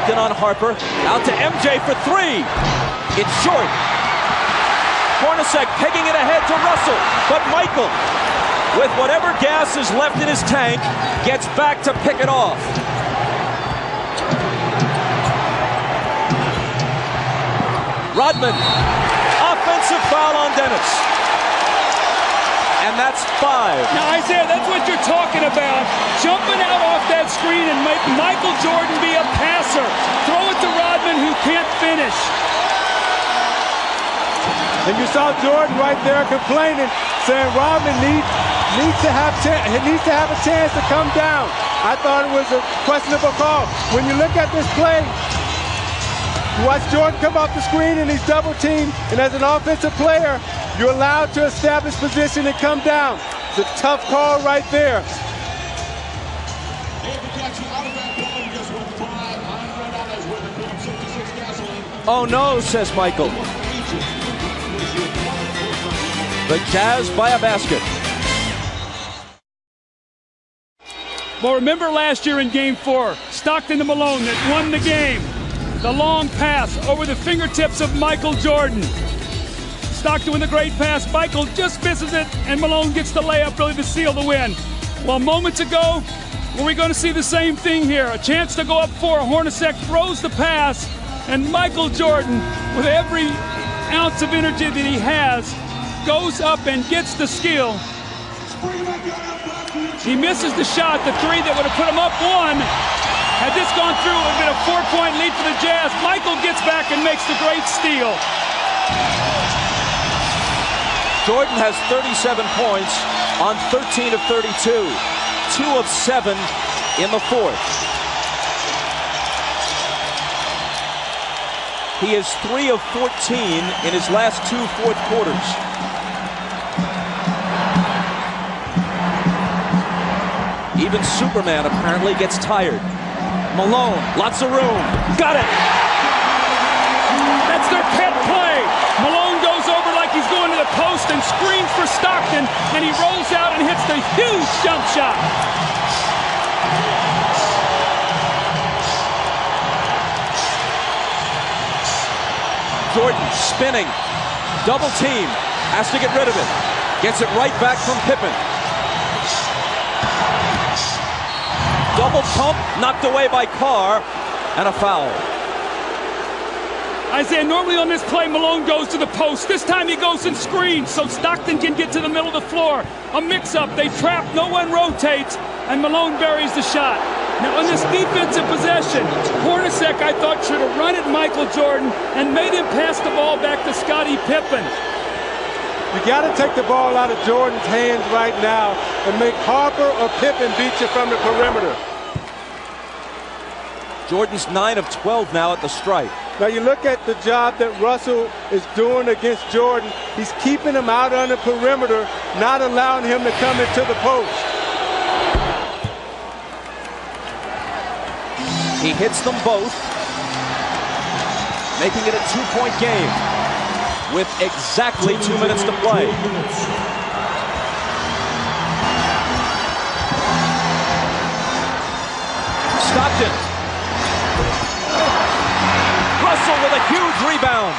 Stockton on Harper. Out to MJ for three. It's short. Hornacek pegging it ahead to Russell. But Michael, with whatever gas is left in his tank, gets back to pick it off. Rodman. Offensive foul on Dennis. And that's 5. Now, Isaiah, that's what you're talking about. Jumping out off that screen and make Michael Jordan be a passer. Throw it to Rodman, who can't finish. And you saw Jordan right there complaining, saying Rodman needs to have a chance to come down. I thought it was a questionable call. When you look at this play, you watch Jordan come off the screen and he's double teamed, and as an offensive player, you're allowed to establish position and come down. It's a tough call right there. Oh no, says Michael. The Jazz by a basket. Well, remember last year in Game 4, Stockton to Malone that won the game. The long pass over the fingertips of Michael Jordan. Stockton with a great pass. Michael just misses it, and Malone gets the layup really to seal the win. Well, moments ago, were we going to see the same thing here? A chance to go up 4. Hornacek throws the pass, and Michael Jordan, with every ounce of energy that he has, goes up and gets the skill. He misses the shot, the 3 that would have put him up 1. Had this gone through, it would have been a 4-point lead for the Jazz. Michael gets back and makes the great steal. Jordan has 37 points on 13 of 32. 2 of 7 in the 4th. He is 3 of 14 in his last 2 fourth quarters. Even Superman apparently gets tired. Malone, lots of room. Got it! That's their pet play. Malone goes over like he's going to the post and screens for Stockton, and he rolls out and hits the huge jump shot. Jordan spinning, double team, has to get rid of it. Gets it right back from Pippen. Double pump, knocked away by Carr, and a foul. Isaiah, normally on this play, Malone goes to the post. This time he goes and screens so Stockton can get to the middle of the floor. A mix-up, they trap, no one rotates, and Malone buries the shot. Now on this defensive possession, Hornacek, I thought, should have run at Michael Jordan and made him pass the ball back to Scottie Pippen. You got to take the ball out of Jordan's hands right now and make Harper or Pippen beat you from the perimeter. Jordan's 9 of 12 now at the stripe. Now you look at the job that Russell is doing against Jordan. He's keeping him out on the perimeter, not allowing him to come into the post. He hits them both, making it a 2-point game with exactly 2 minutes to play. Stockton. Russell with a huge rebound.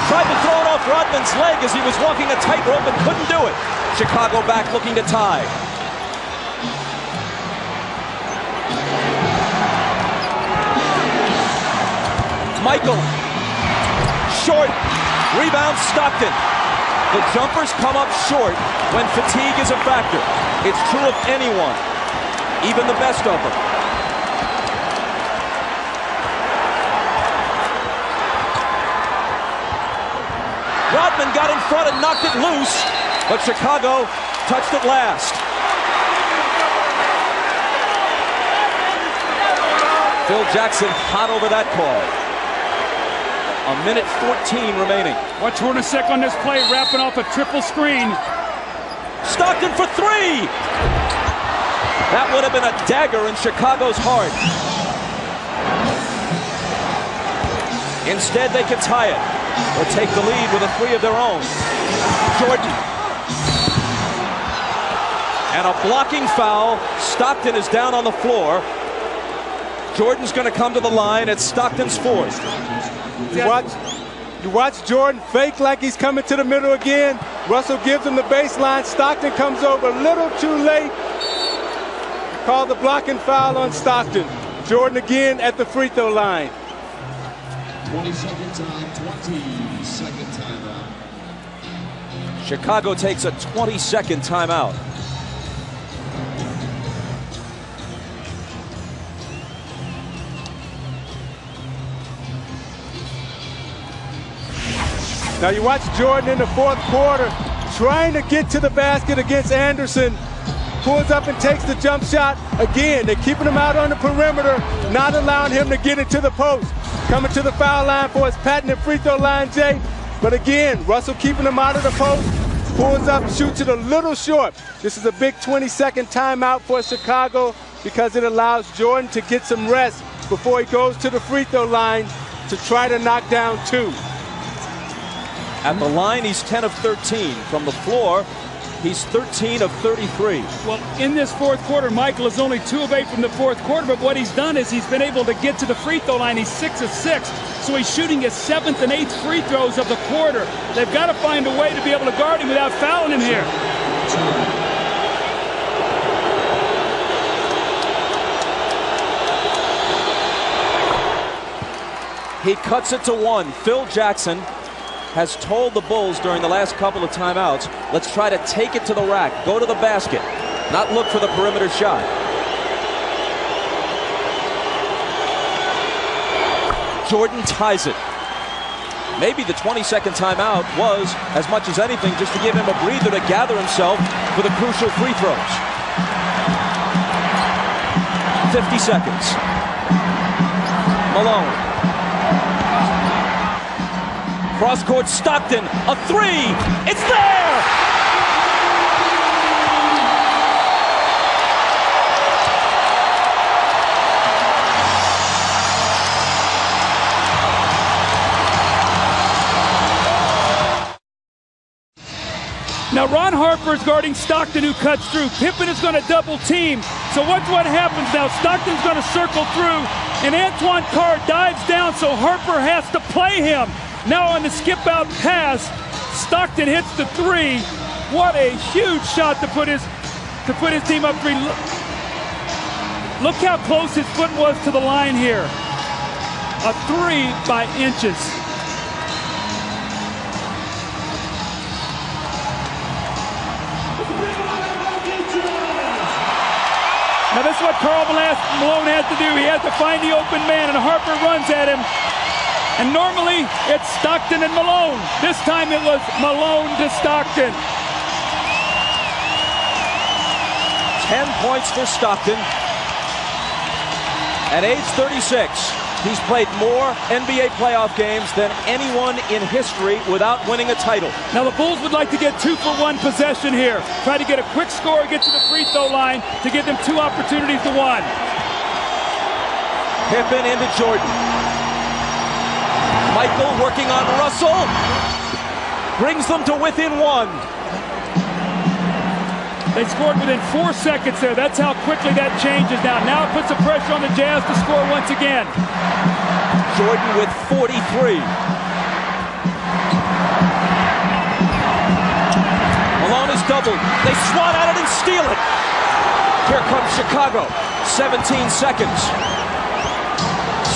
Tried to throw it off Rodman's leg as he was walking a tightrope and couldn't do it. Chicago back looking to tie. Michael. Short. Rebound Stockton. The jumpers come up short when fatigue is a factor. It's true of anyone, even the best of them. Rodman got in front and knocked it loose, but Chicago touched it last. Phil Jackson hot over that call. A minute 14 remaining. Watch Hornacek on this play, wrapping off a triple screen. Stockton for 3! That would have been a dagger in Chicago's heart. Instead, they can tie it or take the lead with a 3 of their own. Jordan. And a blocking foul. Stockton is down on the floor. Jordan's going to come to the line at Stockton's 4th. You watch Jordan fake like he's coming to the middle again. Russell gives him the baseline. Stockton comes over a little too late. Call the blocking foul on Stockton. Jordan again at the free throw line. 20-second time, 20-second timeout. Chicago takes a 20-second timeout. Now you watch Jordan in the fourth quarter trying to get to the basket against Anderson. Pulls up and takes the jump shot. Again, they're keeping him out on the perimeter, not allowing him to get into the post. Coming to the foul line for his patented free throw line, Jay. But again, Russell keeping him out of the post. Pulls up, shoots it a little short. This is a big 20-second timeout for Chicago because it allows Jordan to get some rest before he goes to the free throw line to try to knock down 2. At the line, he's 10 of 13. From the floor, he's 13 of 33. Well, in this fourth quarter, Michael is only 2 of 8 from the fourth quarter, but what he's done is he's been able to get to the free throw line. He's 6 of 6, so he's shooting his 7th and 8th free throws of the quarter. They've got to find a way to be able to guard him without fouling him here. He cuts it to 1. Phil Jackson has told the Bulls during the last couple of timeouts, let's try to take it to the rack, go to the basket, not look for the perimeter shot. Jordan ties it. Maybe the 20-second timeout was, as much as anything, just to give him a breather to gather himself for the crucial free throws. 50 seconds. Malone. Cross-court Stockton, a 3, it's there! Now Ron Harper is guarding Stockton, who cuts through. Pippen is going to double team. So watch what happens now. Stockton's going to circle through, and Antoine Carr dives down, so Harper has to play him. Now on the skip-out pass, Stockton hits the 3. What a huge shot to put his team up 3. Look how close his foot was to the line here. A 3 by inches. Now this is what Karl Malone has to do. He has to find the open man, and Harper runs at him. And normally, it's Stockton and Malone. This time it was Malone to Stockton. 10 points for Stockton. At age 36, he's played more NBA playoff games than anyone in history without winning a title. Now the Bulls would like to get 2-for-1 possession here. Try to get a quick score, get to the free throw line to give them 2 opportunities to 1. Pippen into Jordan. Michael working on Russell. Brings them to within 1. They scored within 4 seconds there. That's how quickly that changes now. Now it puts the pressure on the Jazz to score once again. Jordan with 43. Malone is doubled. They swat at it and steal it. Here comes Chicago. 17 seconds.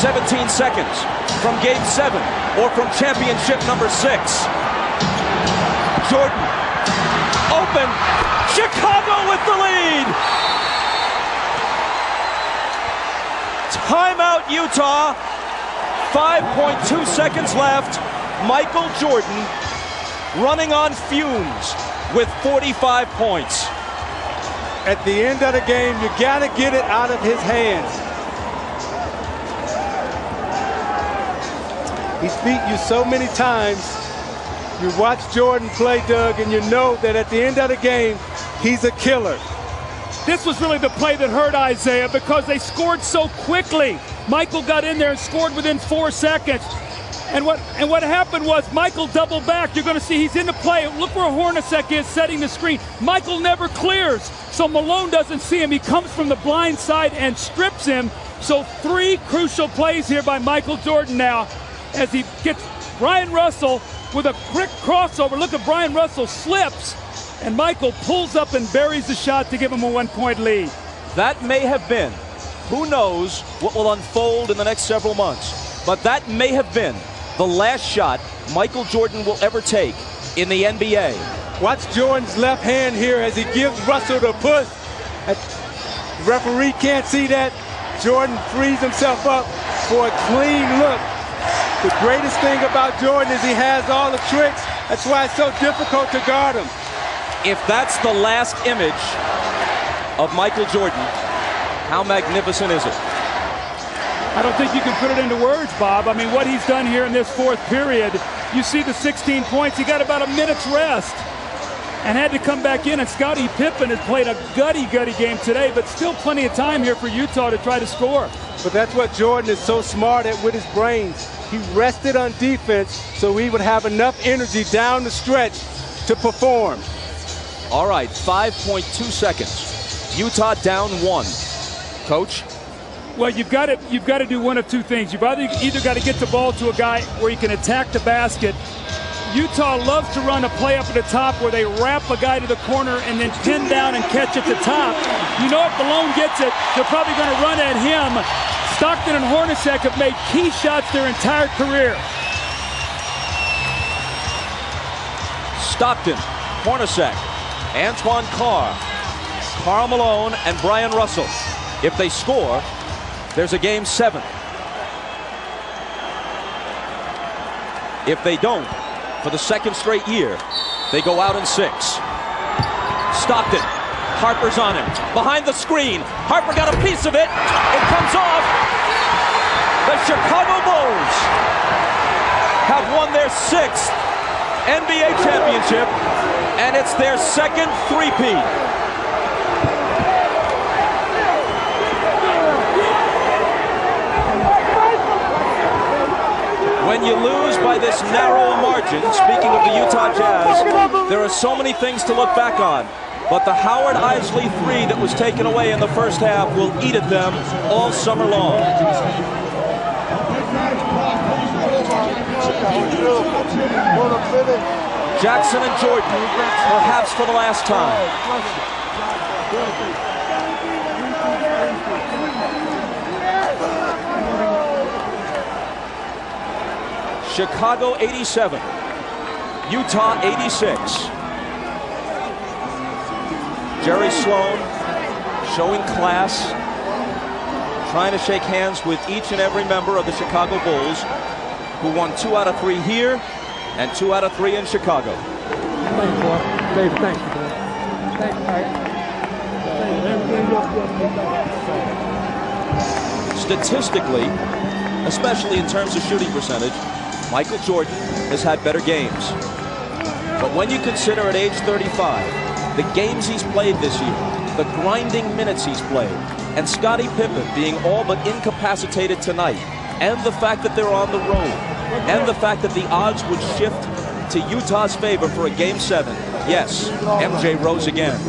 17 seconds from Game 7 or from championship number 6. Jordan open. Chicago with the lead. Timeout Utah. 5.2 seconds left. Michael Jordan running on fumes with 45 points. At the end of the game, you got to get it out of his hands. He's beat you so many times. You watch Jordan play, Doug, and you know that at the end of the game, he's a killer. This was really the play that hurt Isaiah because they scored so quickly. Michael got in there and scored within 4 seconds. And what happened was Michael doubled back. You're going to see he's in the play. Look where Hornacek is setting the screen. Michael never clears, so Malone doesn't see him. He comes from the blind side and strips him. So 3 crucial plays here by Michael Jordan now as he gets Brian Russell with a quick crossover. Look at Brian Russell slips, and Michael pulls up and buries the shot to give him a 1-point lead. That may have been, who knows what will unfold in the next several months, but that may have been the last shot Michael Jordan will ever take in the NBA. Watch Jordan's left hand here as he gives Russell the push. The referee can't see that. Jordan frees himself up for a clean look. The greatest thing about Jordan is he has all the tricks. That's why it's so difficult to guard him. If that's the last image of Michael Jordan, how magnificent is it? I don't think you can put it into words, Bob. I mean, what he's done here in this 4th period, you see the 16 points. He got about a minute's rest and had to come back in. And Scottie Pippen has played a gutty game today, but still plenty of time here for Utah to try to score. But that's what Jordan is so smart at with his brains. He rested on defense so he would have enough energy down the stretch to perform. All right, 5.2 seconds. Utah down 1. Coach? Well, you've got to do one of 2 things. You've either got to get the ball to a guy where he can attack the basket. Utah loves to run a play up at the top where they wrap a guy to the corner and then pin down and catch at the top. You know if Malone gets it, they're probably going to run at him. Stockton and Hornacek have made key shots their entire career. Stockton, Hornacek, Antoine Carr, Karl Malone, and Brian Russell. If they score, there's a game 7. If they don't, for the 2nd straight year, they go out in 6. Stockton, Harper's on him. Behind the screen, Harper got a piece of it. It comes off. The Chicago Bulls have won their 6th NBA championship, and it's their 2nd three-peat. When you lose by this narrow margin, speaking of the Utah Jazz, there are so many things to look back on. But the Howard Isley 3 that was taken away in the first half will eat at them all summer long. Jackson and Jordan, perhaps for the last time. Chicago 87, Utah 86. Jerry Sloan showing class, trying to shake hands with each and every member of the Chicago Bulls, who won 2 out of 3 here and 2 out of 3 in Chicago. Thanks, boy. Dave, thank you, man. Thanks. Statistically, especially in terms of shooting percentage, Michael Jordan has had better games. But when you consider at age 35, the games he's played this year, the grinding minutes he's played, and Scottie Pippen being all but incapacitated tonight, and the fact that they're on the road, and the fact that the odds would shift to Utah's favor for a Game 7, yes, MJ rose again.